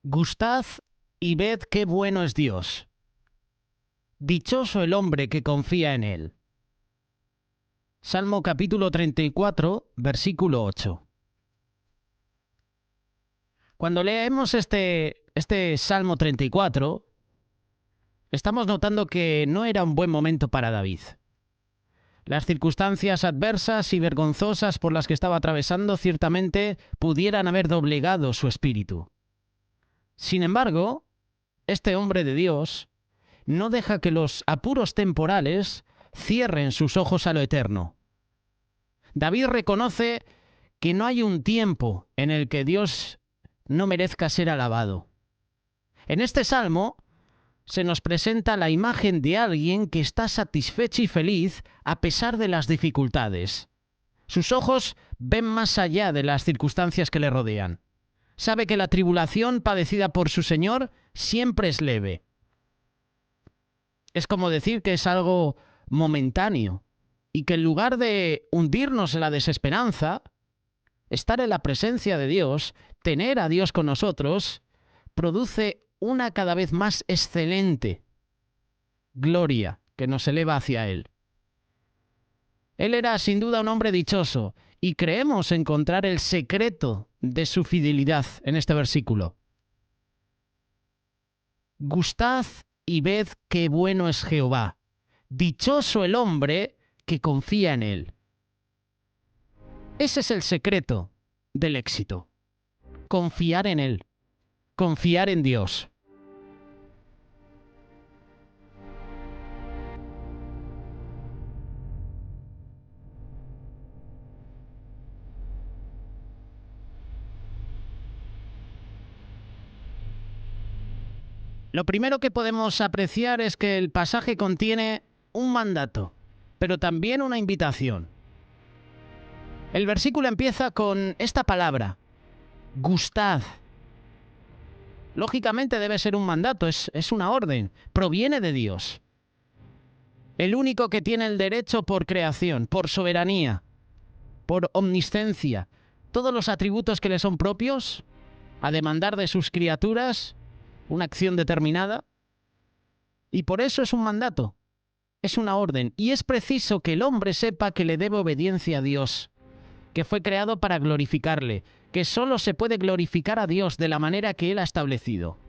Gustad y ved qué bueno es Dios. Dichoso el hombre que confía en él. Salmo capítulo 34, versículo 8. Cuando leemos este Salmo 34, estamos notando que no era un buen momento para David. Las circunstancias adversas y vergonzosas por las que estaba atravesando ciertamente pudieran haber doblegado su espíritu. Sin embargo, este hombre de Dios no deja que los apuros temporales cierren sus ojos a lo eterno. David reconoce que no hay un tiempo en el que Dios no merezca ser alabado. En este salmo se nos presenta la imagen de alguien que está satisfecho y feliz a pesar de las dificultades. Sus ojos ven más allá de las circunstancias que le rodean. Sabe que la tribulación padecida por su Señor siempre es leve. Es como decir que es algo momentáneo y que en lugar de hundirnos en la desesperanza, estar en la presencia de Dios, tener a Dios con nosotros, produce una cada vez más excelente gloria que nos eleva hacia Él. Él era sin duda un hombre dichoso y creemos encontrar el secreto de su fidelidad en este versículo. Gustad y ved qué bueno es Jehová. Dichoso el hombre que confía en Él. Ese es el secreto del éxito. Confiar en Él. Confiar en Dios. Lo primero que podemos apreciar es que el pasaje contiene un mandato, pero también una invitación. El versículo empieza con esta palabra, gustad. Lógicamente debe ser un mandato, es una orden, proviene de Dios. El único que tiene el derecho por creación, por soberanía, por omnisciencia, todos los atributos que le son propios, a demandar de sus criaturas una acción determinada. Y por eso es un mandato, es una orden. Y es preciso que el hombre sepa que le debe obediencia a Dios, que fue creado para glorificarle, que solo se puede glorificar a Dios de la manera que Él ha establecido.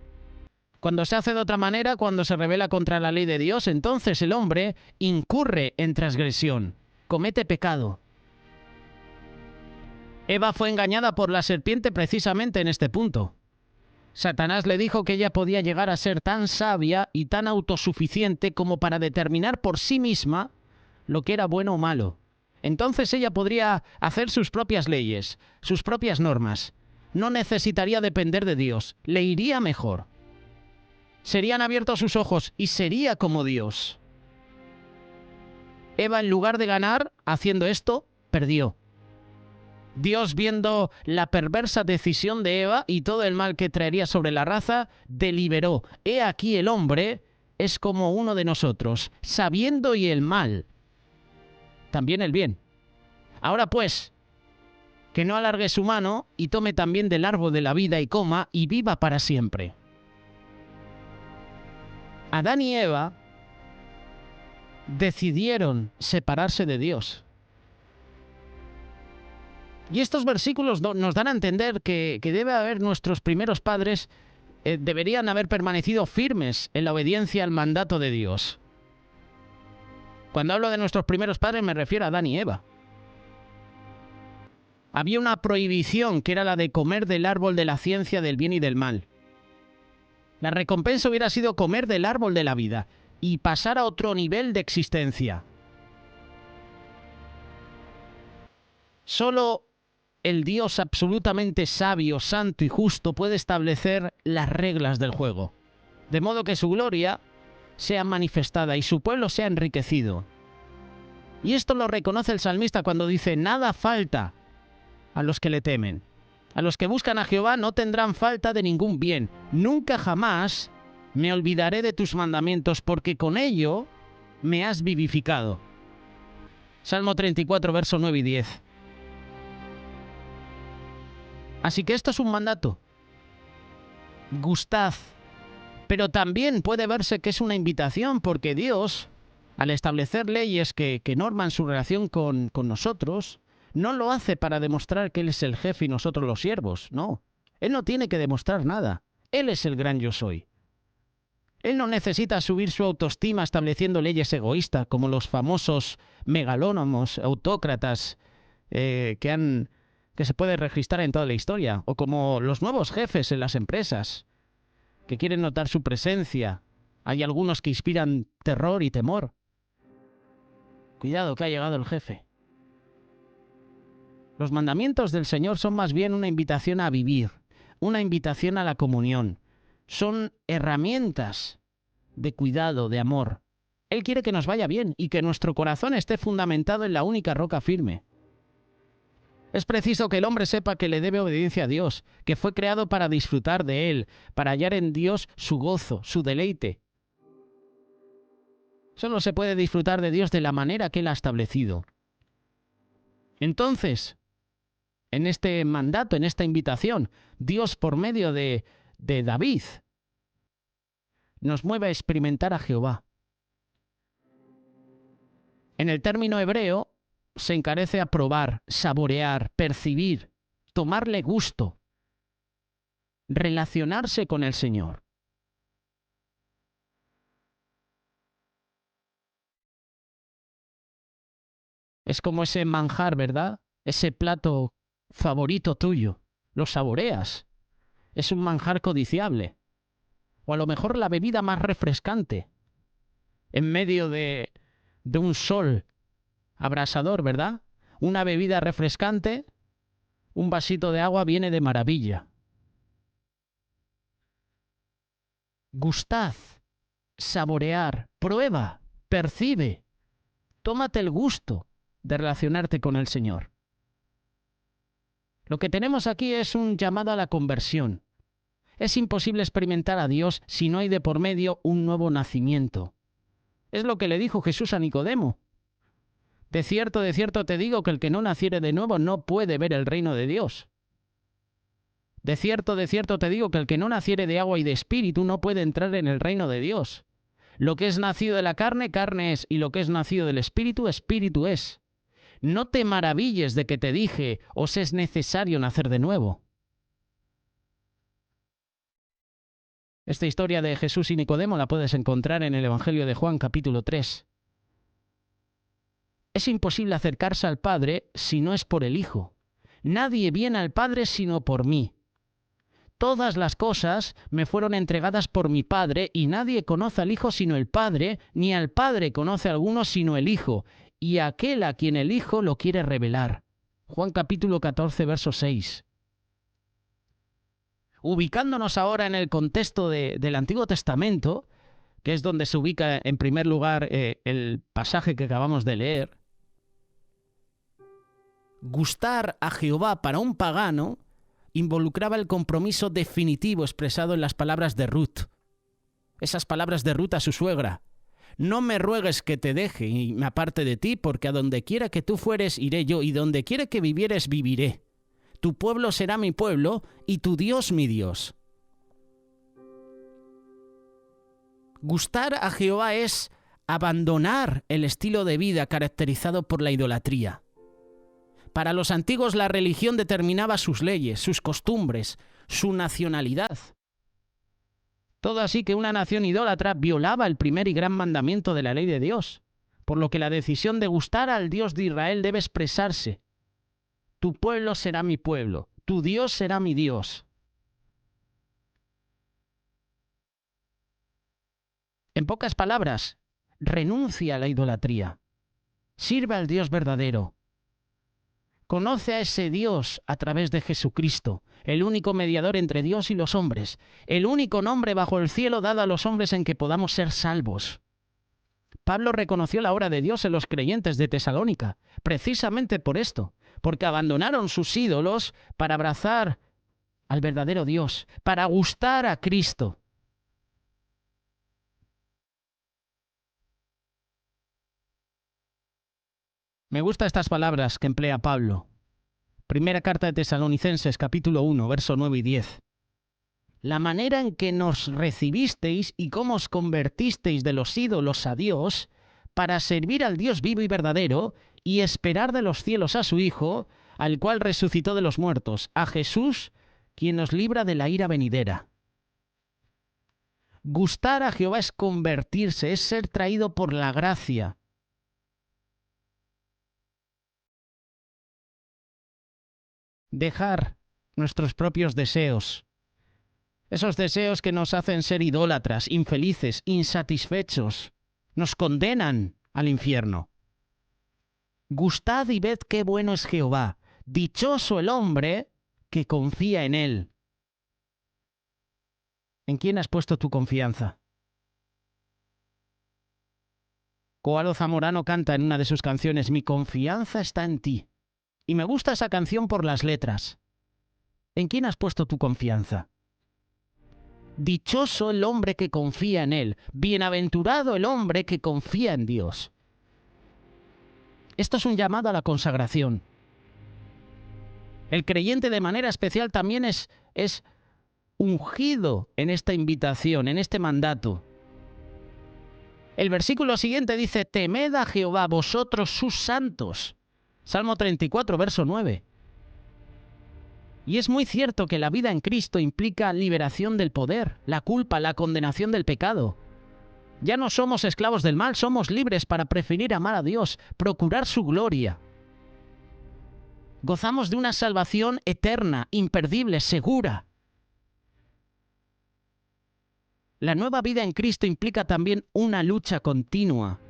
Cuando se hace de otra manera, cuando se rebela contra la ley de Dios, entonces el hombre incurre en transgresión, comete pecado. Eva fue engañada por la serpiente precisamente en este punto. Satanás le dijo que ella podía llegar a ser tan sabia y tan autosuficiente como para determinar por sí misma lo que era bueno o malo. Entonces ella podría hacer sus propias leyes, sus propias normas. No necesitaría depender de Dios, le iría mejor. Serían abiertos sus ojos y sería como Dios. Eva, en lugar de ganar haciendo esto, perdió. Dios, viendo la perversa decisión de Eva y todo el mal que traería sobre la raza, deliberó: he aquí el hombre es como uno de nosotros, sabiendo y el mal, también el bien. Ahora pues, que no alargue su mano y tome también del árbol de la vida y coma y viva para siempre. Adán y Eva decidieron separarse de Dios. Y estos versículos nos dan a entender que debe haber nuestros primeros padres, deberían haber permanecido firmes en la obediencia al mandato de Dios. Cuando hablo de nuestros primeros padres me refiero a Adán y Eva. Había una prohibición que era la de comer del árbol de la ciencia del bien y del mal. La recompensa hubiera sido comer del árbol de la vida y pasar a otro nivel de existencia. Solo el Dios absolutamente sabio, santo y justo puede establecer las reglas del juego, de modo que su gloria sea manifestada y su pueblo sea enriquecido. Y esto lo reconoce el salmista cuando dice: nada falta a los que le temen. A los que buscan a Jehová no tendrán falta de ningún bien. Nunca jamás me olvidaré de tus mandamientos, porque con ello me has vivificado. Salmo 34, verso 9 y 10. Así que esto es un mandato. Gustad. Pero también puede verse que es una invitación porque Dios, al establecer leyes que norman su relación con nosotros, no lo hace para demostrar que Él es el jefe y nosotros los siervos, no. Él no tiene que demostrar nada. Él es el gran yo soy. Él no necesita subir su autoestima estableciendo leyes egoístas como los famosos megalónomos, autócratas que se puede registrar en toda la historia, o como los nuevos jefes en las empresas que quieren notar su presencia. Hay algunos que inspiran terror y temor. Cuidado, que ha llegado el jefe. Los mandamientos del Señor son más bien una invitación a vivir, una invitación a la comunión. Son herramientas de cuidado, de amor. Él quiere que nos vaya bien y que nuestro corazón esté fundamentado en la única roca firme. Es preciso que el hombre sepa que le debe obediencia a Dios, que fue creado para disfrutar de Él, para hallar en Dios su gozo, su deleite. Solo se puede disfrutar de Dios de la manera que Él ha establecido. Entonces, en este mandato, en esta invitación, Dios por medio de David nos mueve a experimentar a Jehová. En el término hebreo se encarece a probar, saborear, percibir, tomarle gusto, relacionarse con el Señor. Es como ese manjar, ¿verdad? Ese plato favorito tuyo. Lo saboreas. Es un manjar codiciable. O a lo mejor la bebida más refrescante. En medio de un sol abrasador, ¿verdad? Una bebida refrescante, un vasito de agua viene de maravilla. Gustad, saborear, prueba, percibe. Tómate el gusto de relacionarte con el Señor. Lo que tenemos aquí es un llamado a la conversión. Es imposible experimentar a Dios si no hay de por medio un nuevo nacimiento. Es lo que le dijo Jesús a Nicodemo. De cierto te digo que el que no naciere de nuevo no puede ver el reino de Dios. De cierto te digo que el que no naciere de agua y de espíritu no puede entrar en el reino de Dios. Lo que es nacido de la carne, carne es, y lo que es nacido del espíritu, espíritu es. No te maravilles de que te dije, os es necesario nacer de nuevo. Esta historia de Jesús y Nicodemo la puedes encontrar en el Evangelio de Juan, capítulo 3. Es imposible acercarse al Padre si no es por el Hijo. Nadie viene al Padre sino por mí. Todas las cosas me fueron entregadas por mi Padre, y nadie conoce al Hijo sino el Padre, ni al Padre conoce a alguno sino el Hijo, y aquel a quien el Hijo lo quiere revelar. Juan capítulo 14, verso 6. Ubicándonos ahora en el contexto del Antiguo Testamento, que es donde se ubica en primer lugar el pasaje que acabamos de leer, gustar a Jehová para un pagano involucraba el compromiso definitivo expresado en las palabras de Ruth. Esas palabras de Ruth a su suegra. No me ruegues que te deje y me aparte de ti, porque a donde quiera que tú fueres iré yo, y donde quiera que vivieres viviré. Tu pueblo será mi pueblo, y tu Dios mi Dios. Gustar a Jehová es abandonar el estilo de vida caracterizado por la idolatría. Para los antiguos la religión determinaba sus leyes, sus costumbres, su nacionalidad. Todo así que una nación idólatra violaba el primer y gran mandamiento de la ley de Dios, por lo que la decisión de gustar al Dios de Israel debe expresarse. Tu pueblo será mi pueblo, tu Dios será mi Dios. En pocas palabras, renuncia a la idolatría. Sirve al Dios verdadero. Conoce a ese Dios a través de Jesucristo, el único mediador entre Dios y los hombres, el único nombre bajo el cielo dado a los hombres en que podamos ser salvos. Pablo reconoció la obra de Dios en los creyentes de Tesalónica, precisamente por esto, porque abandonaron sus ídolos para abrazar al verdadero Dios, para gustar a Cristo. Me gustan estas palabras que emplea Pablo. Primera carta de Tesalonicenses, capítulo 1, verso 9 y 10. la manera en que nos recibisteis y cómo os convertisteis de los ídolos a Dios para servir al Dios vivo y verdadero y esperar de los cielos a su Hijo, al cual resucitó de los muertos, a Jesús, quien nos libra de la ira venidera. Gustar a Jehová es convertirse, es ser traído por la gracia. Dejar nuestros propios deseos. Esos deseos que nos hacen ser idólatras, infelices, insatisfechos, nos condenan al infierno. Gustad y ved qué bueno es Jehová. Dichoso el hombre que confía en él. ¿En quién has puesto tu confianza? Koalo Zamorano canta en una de sus canciones, mi confianza está en ti. Y me gusta esa canción por las letras. ¿En quién has puesto tu confianza? Dichoso el hombre que confía en él. Bienaventurado el hombre que confía en Dios. Esto es un llamado a la consagración. El creyente de manera especial también es ungido en esta invitación, en este mandato. El versículo siguiente dice, temed a Jehová vosotros sus santos. Salmo 34, verso 9. Y es muy cierto que la vida en Cristo implica liberación del poder, la culpa, la condenación del pecado. Ya no somos esclavos del mal, somos libres para preferir amar a Dios, procurar su gloria. Gozamos de una salvación eterna, imperdible, segura. La nueva vida en Cristo implica también una lucha continua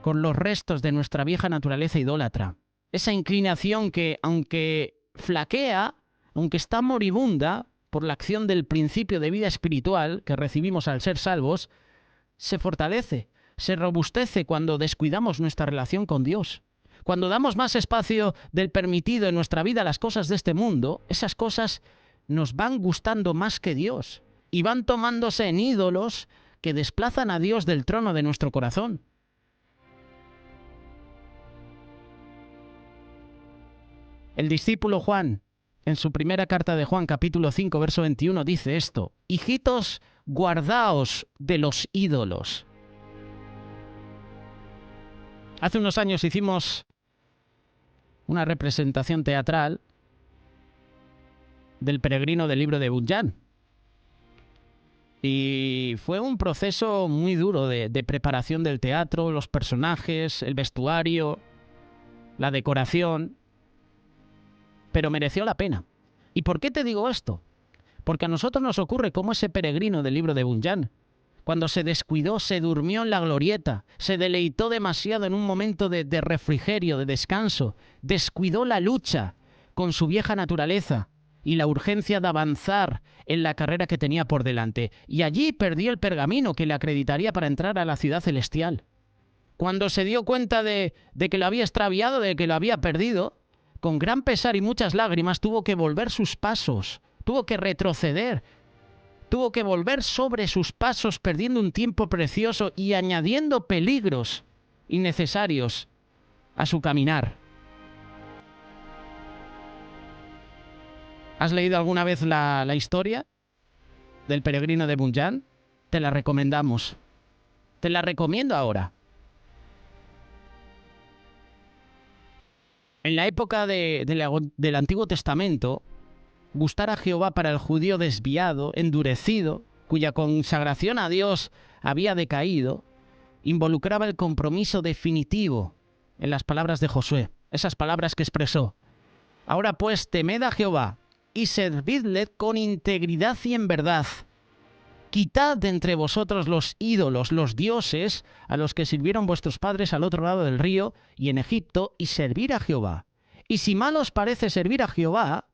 con los restos de nuestra vieja naturaleza idólatra. Esa inclinación que, aunque flaquea, aunque está moribunda por la acción del principio de vida espiritual que recibimos al ser salvos, se fortalece, se robustece cuando descuidamos nuestra relación con Dios. Cuando damos más espacio del permitido en nuestra vida a las cosas de este mundo, esas cosas nos van gustando más que Dios y van tomándose en ídolos que desplazan a Dios del trono de nuestro corazón. El discípulo Juan, en su primera carta de Juan, capítulo 5, verso 21, dice esto: hijitos, guardaos de los ídolos. Hace unos años hicimos una representación teatral del Peregrino del libro de Bunyan. Y fue un proceso muy duro de preparación del teatro, los personajes, el vestuario, la decoración, pero mereció la pena. ¿Y por qué te digo esto? Porque a nosotros nos ocurre como ese peregrino del libro de Bunyan. Cuando se descuidó, se durmió en la glorieta, se deleitó demasiado en un momento de refrigerio, de descanso, descuidó la lucha con su vieja naturaleza y la urgencia de avanzar en la carrera que tenía por delante. Y allí perdió el pergamino que le acreditaría para entrar a la ciudad celestial. Cuando se dio cuenta de que lo había extraviado, de que lo había perdido, con gran pesar y muchas lágrimas tuvo que volver sus pasos, tuvo que retroceder, tuvo que volver sobre sus pasos, perdiendo un tiempo precioso y añadiendo peligros innecesarios a su caminar. ¿Has leído alguna vez la historia del peregrino de Bunyan? Te la recomendamos. Te la recomiendo ahora. En la época del Antiguo Testamento, gustar a Jehová para el judío desviado, endurecido, cuya consagración a Dios había decaído, involucraba el compromiso definitivo en las palabras de Josué, esas palabras que expresó: ahora pues temed a Jehová y servidle con integridad y en verdad. Quitad de entre vosotros los ídolos, los dioses, a los que sirvieron vuestros padres al otro lado del río y en Egipto, y servir a Jehová. Y si mal os parece servir a Jehová,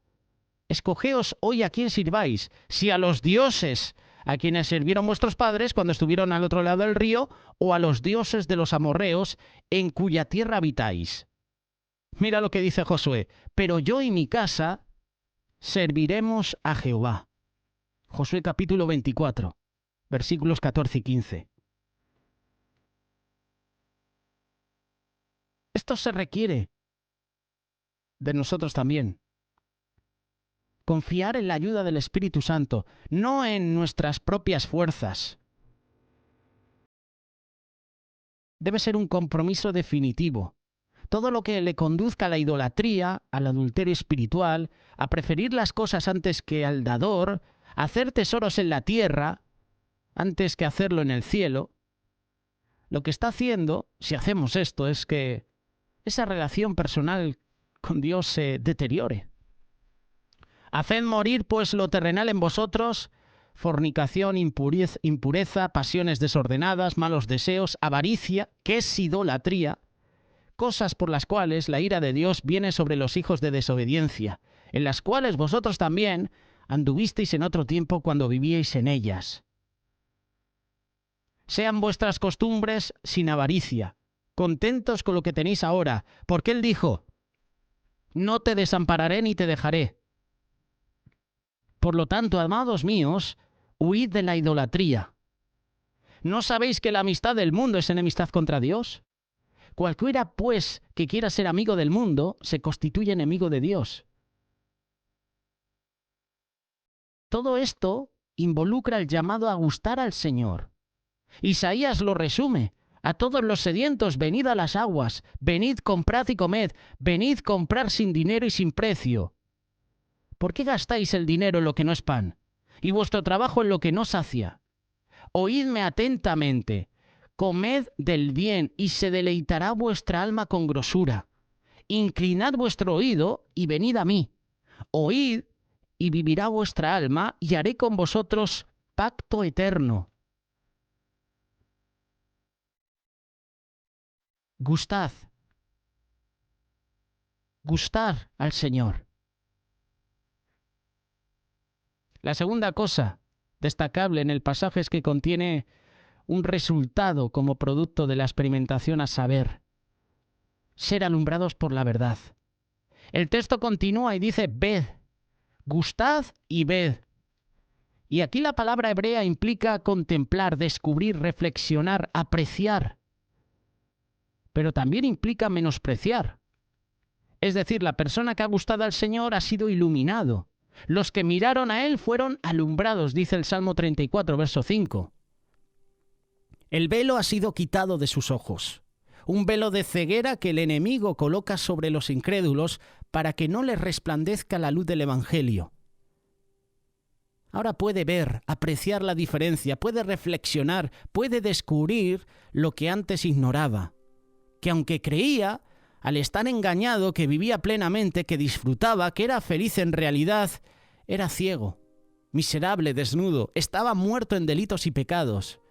escogeos hoy a quién sirváis, si a los dioses a quienes sirvieron vuestros padres cuando estuvieron al otro lado del río, o a los dioses de los amorreos en cuya tierra habitáis. Mira lo que dice Josué: pero yo y mi casa serviremos a Jehová. Josué capítulo 24, versículos 14 y 15. Esto se requiere de nosotros también. confiar en la ayuda del Espíritu Santo, no en nuestras propias fuerzas. Debe ser un compromiso definitivo. Todo lo que le conduzca a la idolatría, al adulterio espiritual, a preferir las cosas antes que al dador, a hacer tesoros en la tierra antes que hacerlo en el cielo, lo que está haciendo, si hacemos esto, es que esa relación personal con Dios se deteriore. Haced morir pues lo terrenal en vosotros: fornicación, impureza, pasiones desordenadas, malos deseos, avaricia, que es idolatría, cosas por las cuales la ira de Dios viene sobre los hijos de desobediencia, en las cuales vosotros también anduvisteis en otro tiempo cuando vivíais en ellas. Sean vuestras costumbres sin avaricia, contentos con lo que tenéis ahora, porque Él dijo: no te desampararé ni te dejaré. Por lo tanto, amados míos, huid de la idolatría. ¿No sabéis que la amistad del mundo es enemistad contra Dios? Cualquiera, pues, que quiera ser amigo del mundo, se constituye enemigo de Dios. Todo esto involucra el llamado a gustar al Señor. Isaías lo resume: a todos los sedientos, venid a las aguas, venid, comprad y comed, venid, comprar sin dinero y sin precio. ¿Por qué gastáis el dinero en lo que no es pan, y vuestro trabajo en lo que no sacia? Oídme atentamente, comed del bien, y se deleitará vuestra alma con grosura. Inclinad vuestro oído, y venid a mí. Oíd, y vivirá vuestra alma, y haré con vosotros pacto eterno. Gustad al Señor. La segunda cosa destacable en el pasaje es que contiene un resultado como producto de la experimentación, a saber, ser alumbrados por la verdad. El texto continúa y dice: ved, gustad y ved. Y aquí la palabra hebrea implica contemplar, descubrir, reflexionar, apreciar, pero también implica menospreciar. Es decir, la persona que ha gustado al Señor ha sido iluminado. Los que miraron a Él fueron alumbrados, dice el Salmo 34, verso 5. El velo ha sido quitado de sus ojos. Un velo de ceguera que el enemigo coloca sobre los incrédulos para que no les resplandezca la luz del Evangelio. Ahora puede ver, apreciar la diferencia, puede reflexionar, puede descubrir lo que antes ignoraba. Que aunque creía, al estar engañado, que vivía plenamente, que disfrutaba, que era feliz, en realidad era ciego, miserable, desnudo, estaba muerto en delitos y pecados.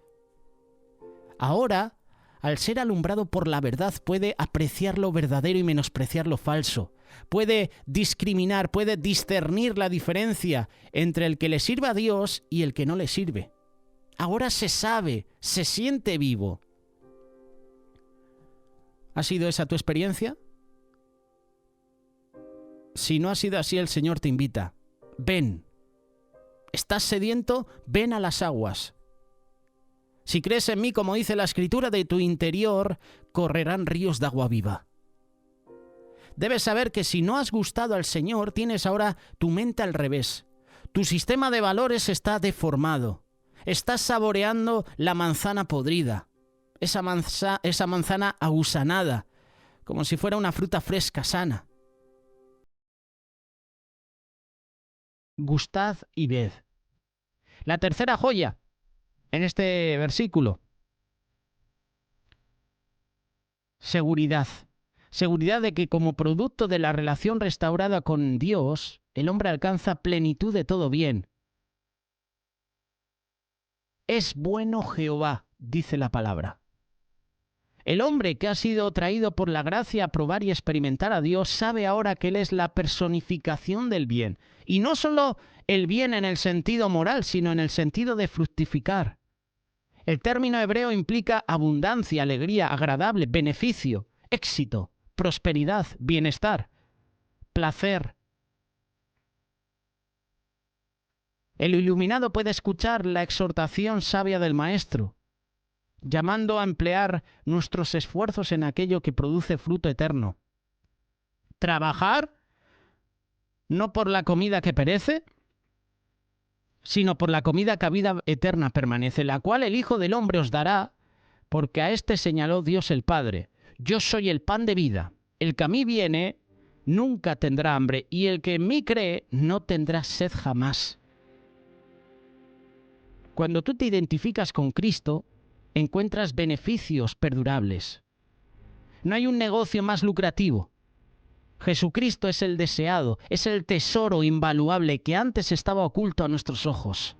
Ahora, al ser alumbrado por la verdad, puede apreciar lo verdadero y menospreciar lo falso. Puede discriminar, puede discernir la diferencia entre el que le sirve a Dios y el que no le sirve. Ahora se sabe, se siente vivo. ¿Ha sido esa tu experiencia? Si no ha sido así, el Señor te invita. Ven. ¿Estás sediento? Ven a las aguas. Si crees en mí, como dice la Escritura, de tu interior correrán ríos de agua viva. Debes saber que si no has gustado al Señor, tienes ahora tu mente al revés. Tu sistema de valores está deformado. Estás saboreando la manzana podrida. Esa manzana agusanada, como si fuera una fruta fresca, sana. Gustad y ved. La tercera joya en este versículo: seguridad. Seguridad de que como producto de la relación restaurada con Dios, el hombre alcanza plenitud de todo bien. Es bueno Jehová, dice la palabra. El hombre que ha sido traído por la gracia a probar y experimentar a Dios sabe ahora que Él es la personificación del bien. Y no solo el bien en el sentido moral, sino en el sentido de fructificar. El término hebreo implica abundancia, alegría, agradable, beneficio, éxito, prosperidad, bienestar, placer. El iluminado puede escuchar la exhortación sabia del Maestro, llamando a emplear nuestros esfuerzos en aquello que produce fruto eterno. Trabajar no por la comida que perece, sino por la comida que a vida eterna permanece, la cual el Hijo del Hombre os dará, porque a éste señaló Dios el Padre. Yo soy el pan de vida. El que a mí viene nunca tendrá hambre, y el que en mí cree no tendrá sed jamás. Cuando tú te identificas con Cristo, encuentras beneficios perdurables. No hay un negocio más lucrativo. Jesucristo es el deseado, es el tesoro invaluable que antes estaba oculto a nuestros ojos.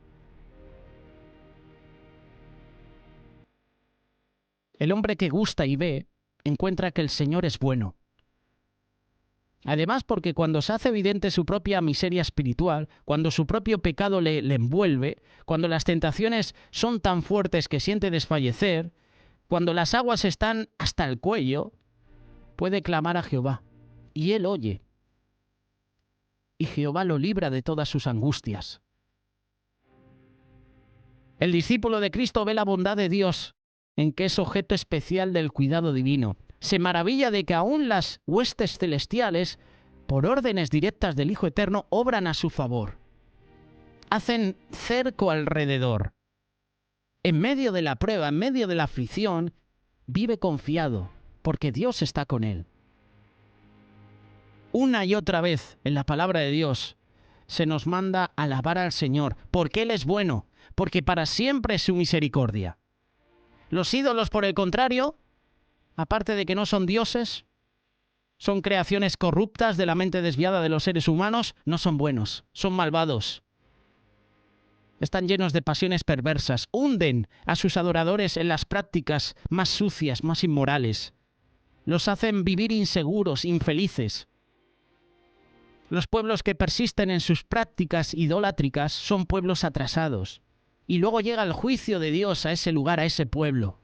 El hombre que gusta y ve, encuentra que el Señor es bueno. Además, porque cuando se hace evidente su propia miseria espiritual, cuando su propio pecado le envuelve, cuando las tentaciones son tan fuertes que siente desfallecer, cuando las aguas están hasta el cuello, puede clamar a Jehová, y él oye. Y Jehová lo libra de todas sus angustias. El discípulo de Cristo ve la bondad de Dios, en que es objeto especial del cuidado divino. Se maravilla de que aún las huestes celestiales, por órdenes directas del Hijo Eterno, obran a su favor. Hacen cerco alrededor. En medio de la prueba, en medio de la aflicción, vive confiado, porque Dios está con él. Una y otra vez en la palabra de Dios se nos manda alabar al Señor, porque Él es bueno, porque para siempre es su misericordia. Los ídolos, por el contrario, aparte de que no son dioses, son creaciones corruptas de la mente desviada de los seres humanos, no son buenos, son malvados. Están llenos de pasiones perversas, hunden a sus adoradores en las prácticas más sucias, más inmorales. Los hacen vivir inseguros, infelices. Los pueblos que persisten en sus prácticas idolátricas son pueblos atrasados. Y luego llega el juicio de Dios a ese lugar, a ese pueblo.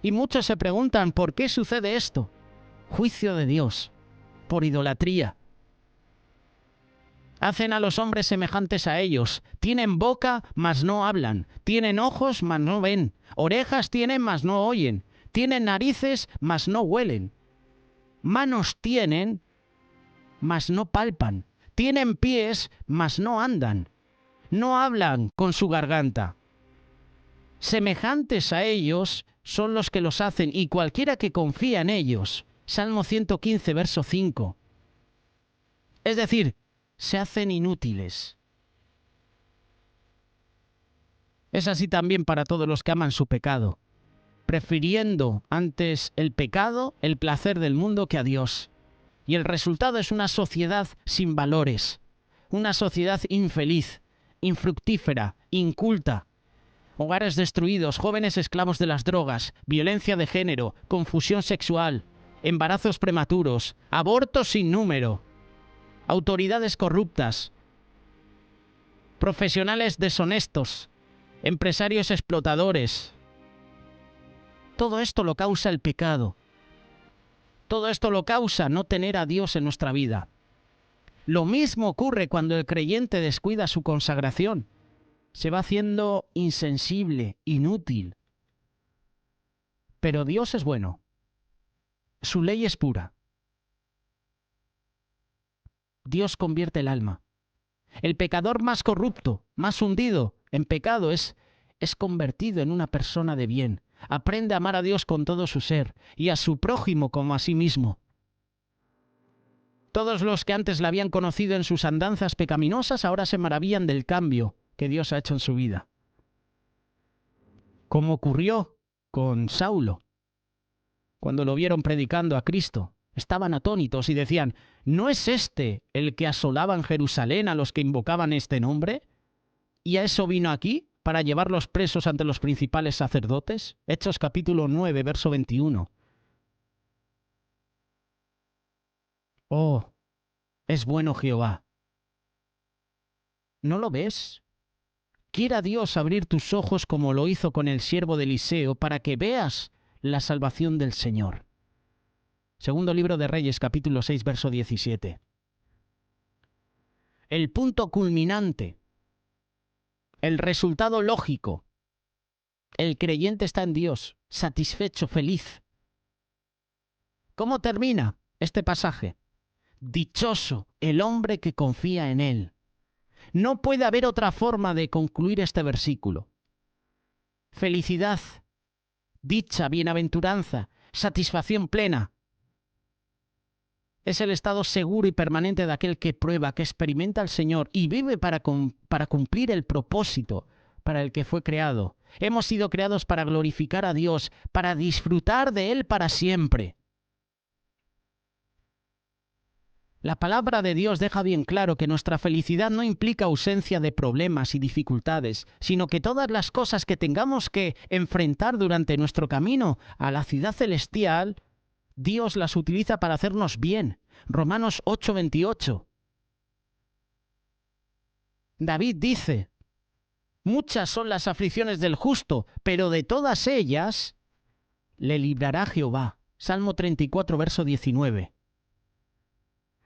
Y muchos se preguntan, ¿por qué sucede esto? Juicio de Dios, por idolatría. Hacen a los hombres semejantes a ellos. Tienen boca, mas no hablan. Tienen ojos, mas no ven. Orejas tienen, mas no oyen. Tienen narices, mas no huelen. Manos tienen, mas no palpan. Tienen pies, mas no andan. No hablan con su garganta. Semejantes a ellos son los que los hacen, y cualquiera que confía en ellos. Salmo 115, verso 5. Es decir, se hacen inútiles. Es así también para todos los que aman su pecado, prefiriendo antes el pecado, el placer del mundo, que a Dios. Y el resultado es una sociedad sin valores, una sociedad infeliz, infructífera, inculta, hogares destruidos, jóvenes esclavos de las drogas, violencia de género, confusión sexual, embarazos prematuros, abortos sin número, autoridades corruptas, profesionales deshonestos, empresarios explotadores. Todo esto lo causa el pecado. Todo esto lo causa no tener a Dios en nuestra vida. Lo mismo ocurre cuando el creyente descuida su consagración. Se va haciendo insensible, inútil. Pero Dios es bueno. Su ley es pura. Dios convierte el alma. El pecador más corrupto, más hundido en pecado es convertido en una persona de bien. Aprende a amar a Dios con todo su ser y a su prójimo como a sí mismo. Todos los que antes la habían conocido en sus andanzas pecaminosas ahora se maravillan del cambio que Dios ha hecho en su vida. Como ocurrió con Saulo. Cuando lo vieron predicando a Cristo, estaban atónitos y decían, ¿no es este el que asolaba en Jerusalén a los que invocaban este nombre? ¿Y a eso vino aquí, para llevarlos presos ante los principales sacerdotes? Hechos capítulo 9, verso 21. Oh, es bueno Jehová. ¿No lo ves? Quiera Dios abrir tus ojos como lo hizo con el siervo de Eliseo, para que veas la salvación del Señor. Segundo libro de Reyes, capítulo 6, verso 17. El punto culminante, el resultado lógico. El creyente está en Dios, satisfecho, feliz. ¿Cómo termina este pasaje? Dichoso el hombre que confía en Él. No puede haber otra forma de concluir este versículo. Felicidad, dicha, bienaventuranza, satisfacción plena. Es el estado seguro y permanente de aquel que prueba, que experimenta al Señor y vive para cumplir el propósito para el que fue creado. Hemos sido creados para glorificar a Dios, para disfrutar de Él para siempre. La palabra de Dios deja bien claro que nuestra felicidad no implica ausencia de problemas y dificultades, sino que todas las cosas que tengamos que enfrentar durante nuestro camino a la ciudad celestial, Dios las utiliza para hacernos bien. Romanos 8:28. David dice: muchas son las aflicciones del justo, pero de todas ellas le librará Jehová. Salmo 34, verso 19.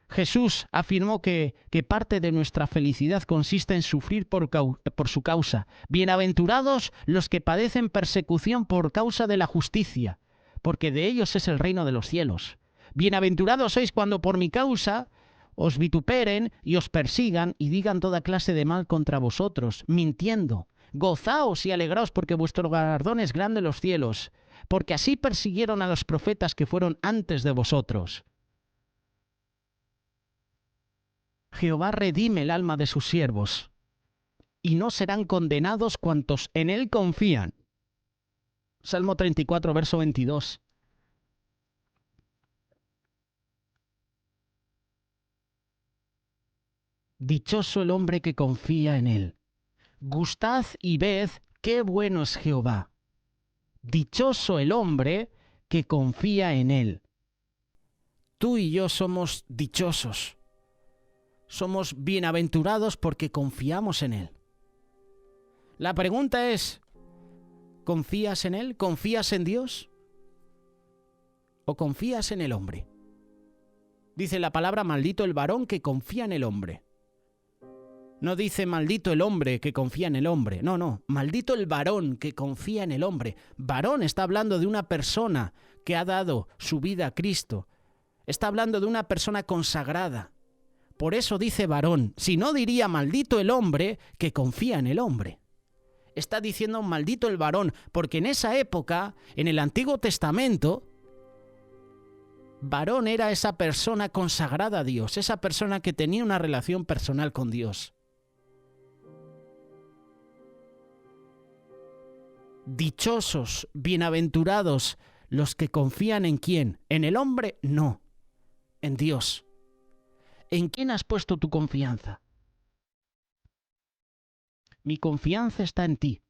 Jesús afirmó que parte de nuestra felicidad consiste en sufrir por su causa. Bienaventurados los que padecen persecución por causa de la justicia, porque de ellos es el reino de los cielos. Bienaventurados sois cuando por mi causa os vituperen y os persigan y digan toda clase de mal contra vosotros, mintiendo. Gozaos y alegraos porque vuestro galardón es grande en los cielos, porque así persiguieron a los profetas que fueron antes de vosotros. Jehová redime el alma de sus siervos, y no serán condenados cuantos en él confían. Salmo 34, verso 22. Dichoso el hombre que confía en él. Gustad y ved qué bueno es Jehová. Dichoso el hombre que confía en él. Tú y yo somos dichosos. Somos bienaventurados porque confiamos en Él. La pregunta es, ¿confías en Él? ¿Confías en Dios? ¿O confías en el hombre? Dice la palabra: maldito el varón que confía en el hombre. No dice maldito el hombre que confía en el hombre. No, maldito el varón que confía en el hombre. Varón está hablando de una persona que ha dado su vida a Cristo. Está hablando de una persona consagrada. Por eso dice varón, si no diría maldito el hombre que confía en el hombre. Está diciendo maldito el varón, porque en esa época, en el Antiguo Testamento, varón era esa persona consagrada a Dios, esa persona que tenía una relación personal con Dios. Dichosos, bienaventurados los que confían en ¿quién? ¿En el hombre? No, en Dios. ¿En quién has puesto tu confianza? Mi confianza está en ti.